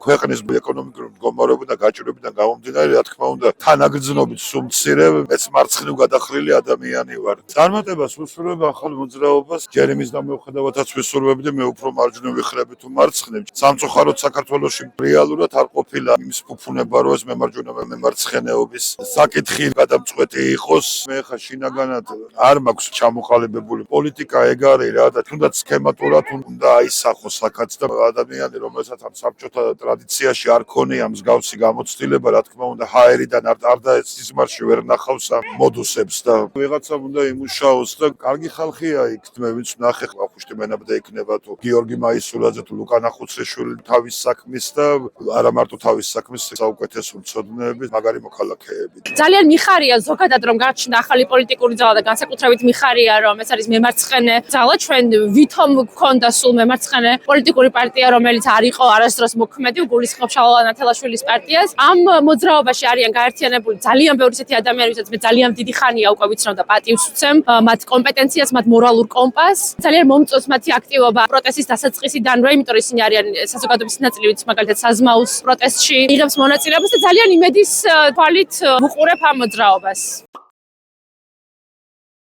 ქვეყნის ეკონომიკური მდგომარეობიდან გაჭირვებიდან გამომდინარე, რა თქმა უნდა, თანაგრძნობით სულ მცირე, მეც მარცხნივ გადახრილი ადამიანი ვარ. წარმატებას ვუსურვებ ახალ მოძრაობას, ჯერ იმის დამოუკიდებლობათაც ვისურვებდი, მე უფრო მარჯვნივ ვიხრები თუ მარცხნივ. სამწუხაროდ საქართველოში რეალურად არ ყოფილა იმის ფუფუნება, რომ ეს მემარცხენეობის საკითხი გადამწყვეტი იყოს. მე ხა შინაგანად არ მაქვს ჩამოყალიბებული პოლიტიკა ეგ არის რა და თუნდაც სქემატურად უნდა აისახოს აქაც და ადამიანი, რომელსაც ამ საბჭოთა ტრადიციაში არ ქონია მსგავსი გამოცდილება, რა თქმა უნდა, ჰაერიდან არ დაეცისმარში ვერ ნახავს ამ მოდუსებს და ვიღაცამ უნდა იმუშაოს და კარგი ხალხია იქ. მე ვინც ნახე ხალხუშტი მენაბდა იქნება თუ გიორგი მაისურაძე თუ ლუკა ნახუცრიშვილი თავის საქმის და არა მარტო თავის საქმის საუკეთესო მცოდნეები, მაგარი მოქალაქეები. ძალიან მიხარია ზოგადად რომ გაჩნდა ახალი პოლიტიკური ძალა და განსაკუთრებით მიხარია რომ ეს არის მემარცხენე ძალა. ჩვენ ვითომ გქონდა სულ მემარცხენე პოლიტიკური პარტია, რომელიც არ იყო არასდროს მოქმედი, გულისხმობ შალვა ნათელაშვილის პარტიას. ამ მოძრაობაში არიან გაერთიანებული ძალიან ბევრი ისეთი ადამიანები, ვისაც მე ძალიან დიდი ხანია უკვე ვიცნობ და პატივს ვცემ მათ კომპეტენციას, მათ მორალურ კომპასს. ძალიან მომწონს მათი აქტივობა პროტესტის დასაწყისიდანვე, იმიტომ რომ ისინი არიან საზოგადოების ნაწილი, ვინც მაგალითად საზმაუს პროტესტში იღებს მონაწილეობას და ძალიან იმედის თვალით ვუყურებ ამ მოძრაობას.